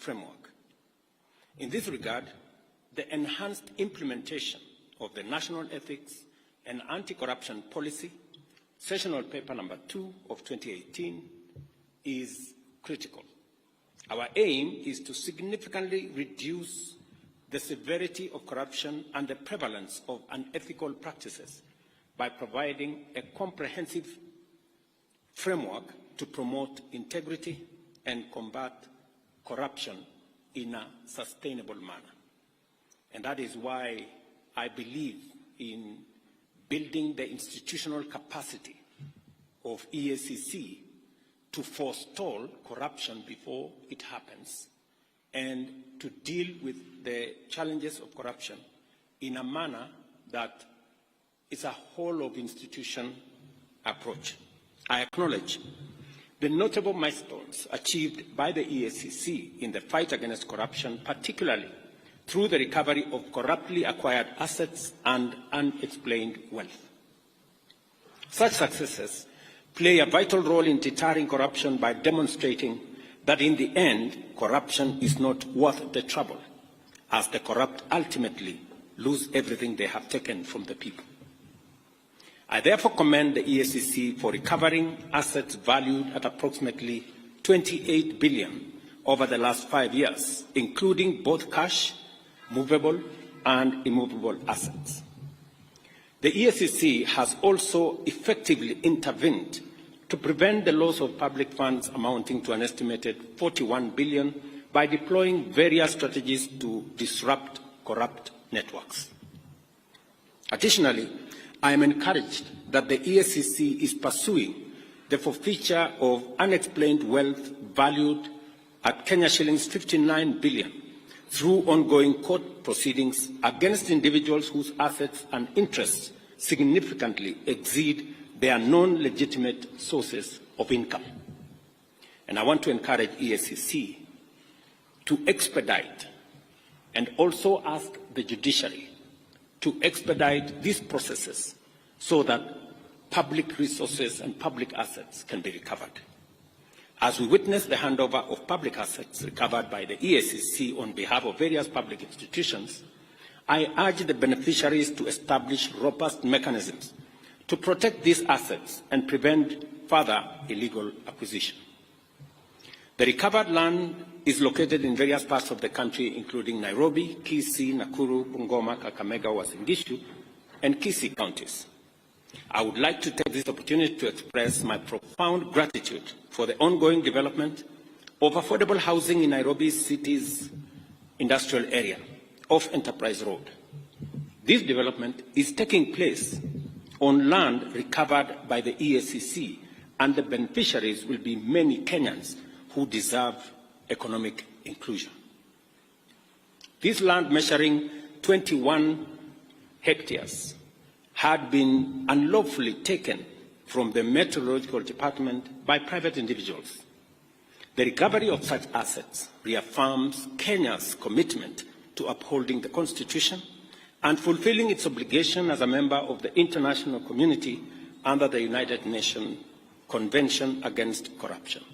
framework. In this regard, the enhanced implementation of the National Ethics and Anti-Corruption Policy, Sessional Paper number 2 of 2018, is critical. Our aim is to significantly reduce the severity of corruption and the prevalence of unethical practices by providing a comprehensive framework to promote integrity and combat corruption in a sustainable manner. And that is why I believe in building the institutional capacity of EACC to forestall corruption before it happens and to deal with the challenges of corruption in a manner that is a whole of institution approach. I acknowledge the notable milestones achieved by the EACC in the fight against corruption, particularly through the recovery of corruptly acquired assets and unexplained wealth. Such successes play a vital role in deterring corruption by demonstrating that in the end, corruption is not worth the trouble, as the corrupt ultimately lose everything they have taken from the people. I therefore commend the EACC for recovering assets valued at approximately 28 billion over the last 5 years, including both cash, movable and immovable assets. The EACC has also effectively intervened to prevent the loss of public funds amounting to an estimated 41 billion by deploying various strategies to disrupt corrupt networks. Additionally, I am encouraged that the EACC is pursuing the forfeiture of unexplained wealth valued at Kenya shillings 59 billion through ongoing court proceedings against individuals whose assets and interests significantly exceed their non-legitimate sources of income. And I want to encourage EACC to expedite and also ask the Judiciary to expedite these processes so that public resources and public assets can be recovered. As we witness the handover of public assets recovered by the EACC on behalf of various public institutions, I urge the beneficiaries to establish robust mechanisms to protect these assets and prevent further illegal acquisition. The recovered land is located in various parts of the country, including Nairobi, Kisii, Nakuru, Bungoma, Kakamega, Uasin Gishu, and Kisii counties. I would like to take this opportunity to express my profound gratitude for the ongoing development of affordable housing in Nairobi's city's industrial area off Enterprise Road. This development is taking place on land recovered by the EACC, and the beneficiaries will be many Kenyans who deserve economic inclusion. This land, measuring 21 hectares, had been unlawfully taken from the Meteorological Department by private individuals. The recovery of such assets reaffirms Kenya's commitment to upholding the Constitution and fulfilling its obligation as a member of the international community under the United Nations Convention Against Corruption.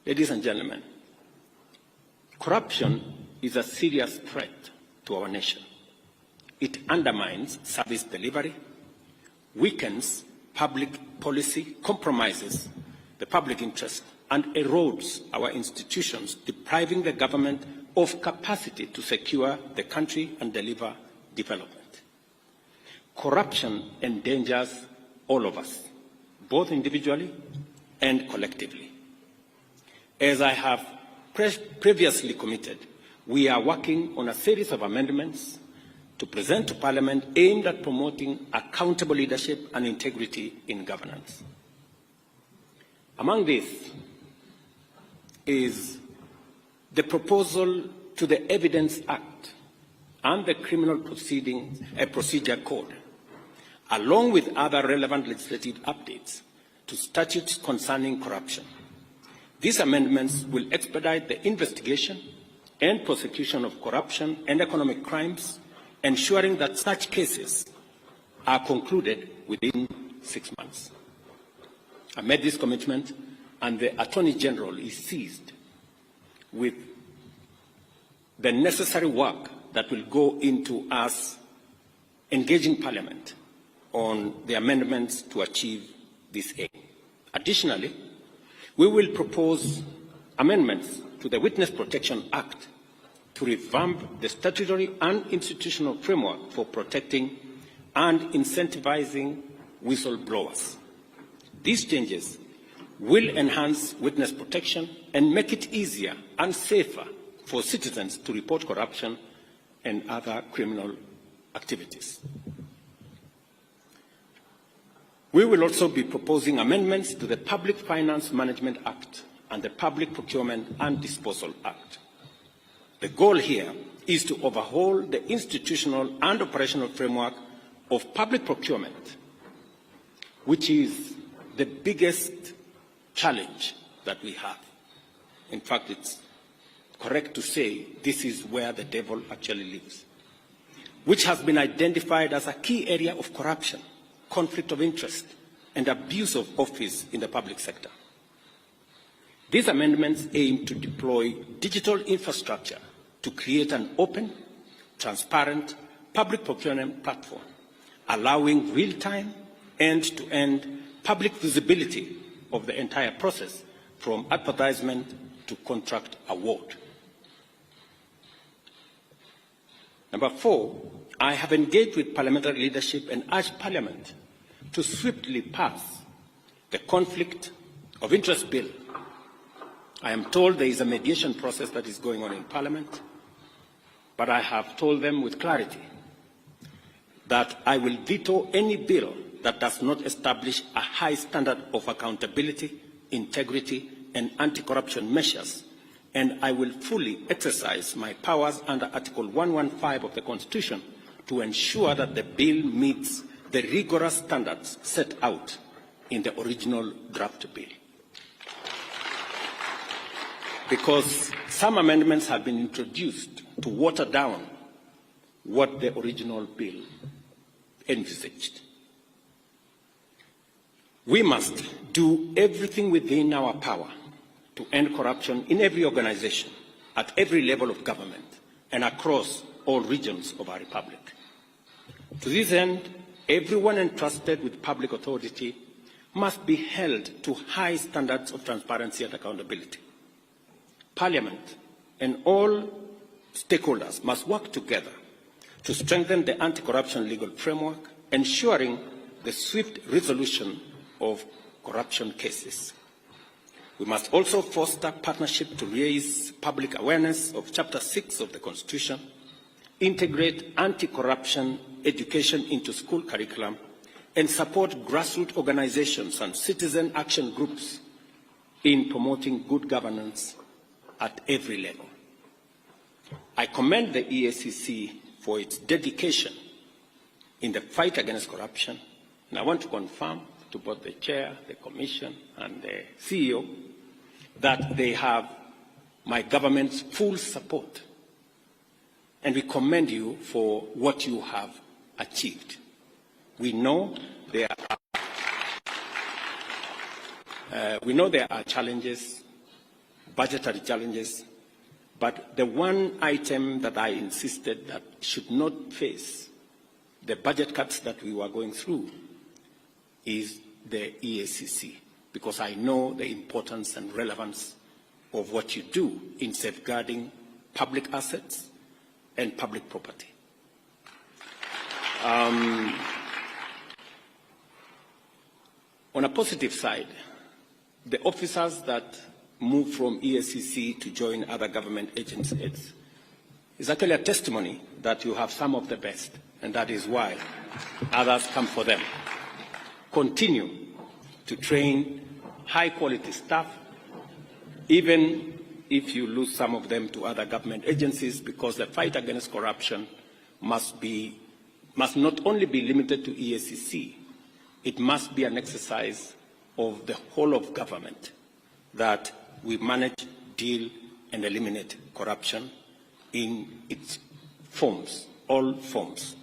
Ladies and gentlemen, corruption is a serious threat to our nation. It undermines service delivery, weakens public policy, compromises the public interest, and erodes our institutions, depriving the government of capacity to secure the country and deliver development. Corruption endangers all of us, both individually and collectively. As I have previously committed, we are working on a series of amendments to present to Parliament aimed at promoting accountable leadership and integrity in governance. Among these is the proposal to the Evidence Act and the Criminal Procedure Code, along with other relevant legislative updates to statutes concerning corruption. These amendments will expedite the investigation and prosecution of corruption and economic crimes, ensuring that such cases are concluded within 6 months. I made this commitment, and the Attorney General is seized with the necessary work that will go into us engaging Parliament on the amendments to achieve this aim. Additionally, we will propose amendments to the Witness Protection Act to revamp the statutory and institutional framework for protecting and incentivizing whistleblowers. These changes will enhance witness protection and make it easier and safer for citizens to report corruption and other criminal activities. We will also be proposing amendments to the Public Finance Management Act and the Public Procurement and Disposal Act. The goal here is to overhaul the institutional and operational framework of public procurement, which is the biggest challenge that we have. In fact, it's correct to say this is where the devil actually lives, which has been identified as a key area of corruption, conflict of interest, and abuse of office in the public sector. These amendments aim to deploy digital infrastructure to create an open, transparent public procurement platform, allowing real-time, end-to-end public visibility of the entire process, from advertisement to contract award. Number 4, I have engaged with parliamentary leadership and urged Parliament to swiftly pass the Conflict of Interest Bill. I am told there is a mediation process that is going on in Parliament, but I have told them with clarity that I will veto any bill that does not establish a high standard of accountability, integrity, and anti-corruption measures, and I will fully exercise my powers under Article 115 of the Constitution to ensure that the bill meets the rigorous standards set out in the original draft bill. Because some amendments have been introduced to water down what the original bill envisaged. We must do everything within our power to end corruption in every organization, at every level of government, and across all regions of our republic. To this end, everyone entrusted with public authority must be held to high standards of transparency and accountability. Parliament and all stakeholders must work together to strengthen the anti-corruption legal framework, ensuring the swift resolution of corruption cases. We must also foster partnership to raise public awareness of Chapter 6 of the Constitution, integrate anti-corruption education into school curriculum, and support grassroots organizations and citizen action groups in promoting good governance at every level. I commend the EACC for its dedication in the fight against corruption, and I want to confirm to both the Chair, the Commission, and the CEO that they have my government's full support. And we commend you for what you have achieved. We know there are challenges, budgetary challenges, but the one item that I insisted that should not face the budget cuts that we were going through is the EACC, because I know the importance and relevance of what you do in safeguarding public assets and public property. On a positive side, the officers that move from EACC to join other government agencies is actually a testimony that you have some of the best, and that is why others come for them. Continue to train high-quality staff, even if you lose some of them to other government agencies, because the fight against corruption must not only be limited to EACC, it must be an exercise of the whole of government, that we manage, deal, and eliminate corruption in its forms, all forms.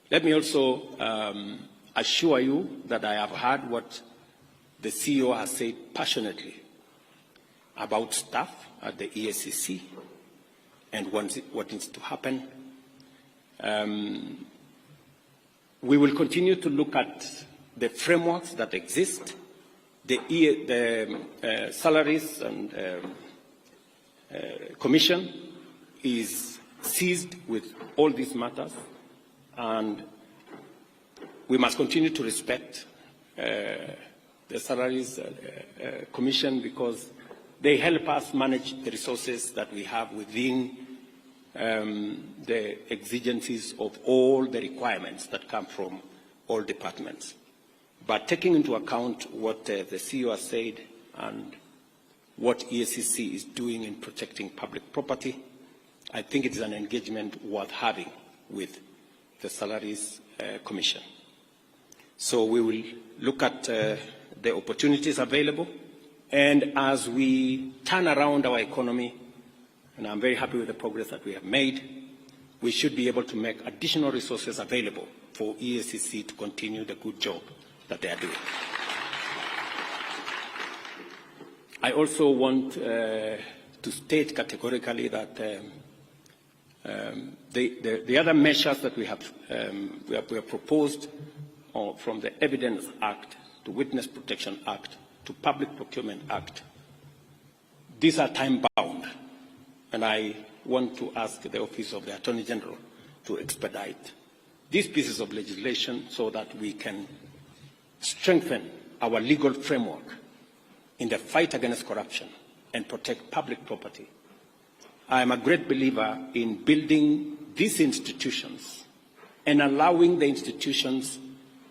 Let me also assure you that I have heard what the CEO has said passionately, about staff at the EACC and what needs to happen. We will continue to look at the frameworks that exist, the salaries and commission is seized with all these matters, and we must continue to respect the salaries commission because they help us manage the resources that we have within the exigencies of all the requirements that come from all departments. But taking into account what the CEO has said and what EACC is doing in protecting public property, I think it is an engagement worth having with the Salaries Commission. So we will look at the opportunities available, and as we turn around our economy, and I'm very happy with the progress that we have made, we should be able to make additional resources available for EACC to continue the good job that they are doing. I also want to state categorically that the other measures that we have proposed from the Evidence Act to Witness Protection Act to Public Procurement Act, these are time-bound, and I want to ask the Office of the Attorney General to expedite these pieces of legislation so that we can strengthen our legal framework in the fight against corruption and protect public property. I am a great believer in building these institutions and allowing the institutions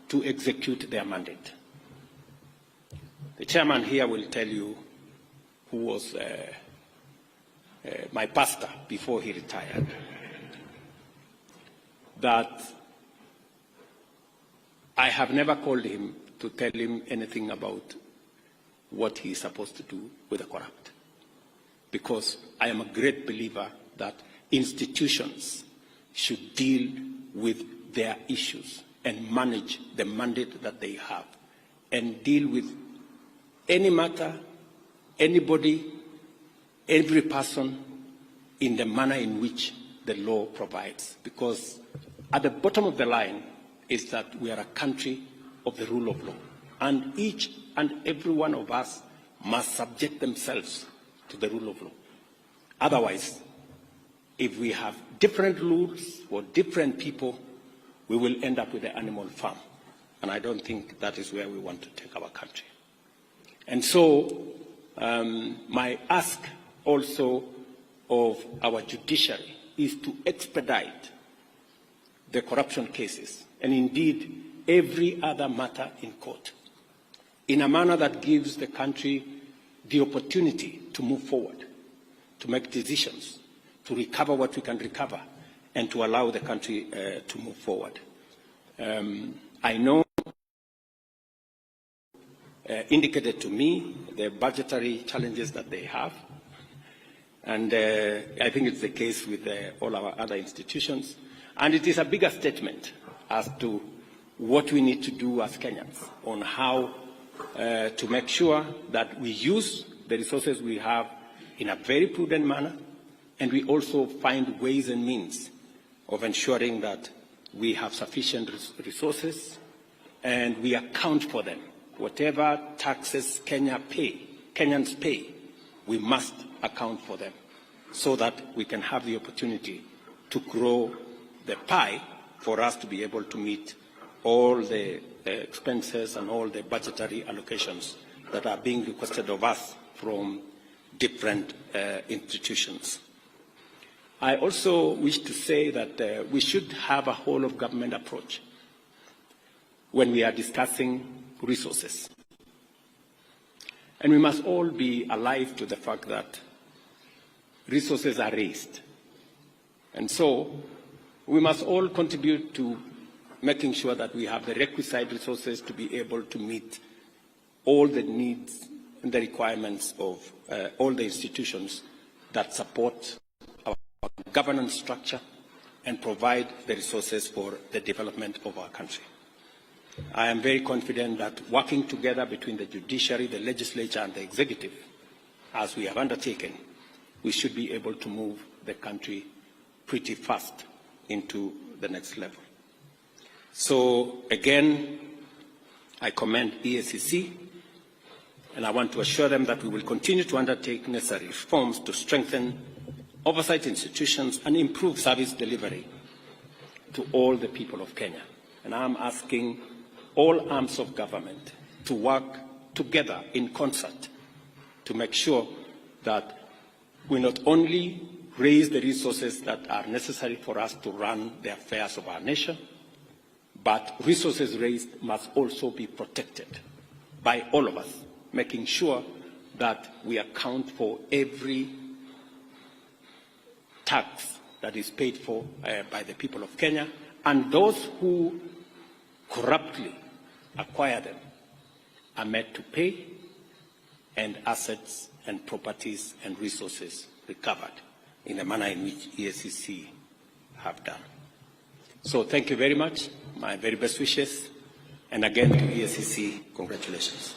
to execute their mandate. The chairman here will tell you, who was my pastor before he retired, that I have never called him to tell him anything about what he is supposed to do with the corrupt. Because I am a great believer that institutions should deal with their issues and manage the mandate that they have and deal with any matter, anybody, every person in the manner in which the law provides. Because at the bottom of the line is that we are a country of the rule of law. And each and every one of us must subject themselves to the rule of law. Otherwise, if we have different rules for different people, we will end up with the animal farm. And I don't think that is where we want to take our country. And so my ask also of our judiciary is to expedite the corruption cases, and indeed every other matter in court, in a manner that gives the country the opportunity to move forward, to make decisions, to recover what we can recover, and to allow the country to move forward. I know indicated to me the budgetary challenges that they have, and I think it's the case with all our other institutions, and it is a bigger statement as to what we need to do as Kenyans on how to make sure that we use the resources we have in a very prudent manner, and we also find ways and means of ensuring that we have sufficient resources and we account for them. Whatever taxes Kenyans pay, we must account for them so that we can have the opportunity to grow the pie for us to be able to meet all the expenses and all the budgetary allocations that are being requested of us from different institutions. I also wish to say that we should have a whole-of-government approach when we are discussing resources. And we must all be alive to the fact that resources are raised. And so we must all contribute to making sure that we have the requisite resources to be able to meet all the needs and the requirements of all the institutions that support our governance structure and provide the resources for the development of our country. I am very confident that working together between the judiciary, the legislature, and the executive, as we have undertaken, we should be able to move the country pretty fast into the next level. So again, I commend EACC, and I want to assure them that we will continue to undertake necessary reforms to strengthen oversight institutions and improve service delivery to all the people of Kenya. And I'm asking all arms of government to work together in concert to make sure that we not only raise the resources that are necessary for us to run the affairs of our nation, but resources raised must also be protected by all of us, making sure that we account for every tax that is paid for by the people of Kenya, and those who corruptly acquire them are made to pay, and assets and properties and resources recovered in the manner in which EACC have done. So thank you very much. My very best wishes. And again to EACC, congratulations.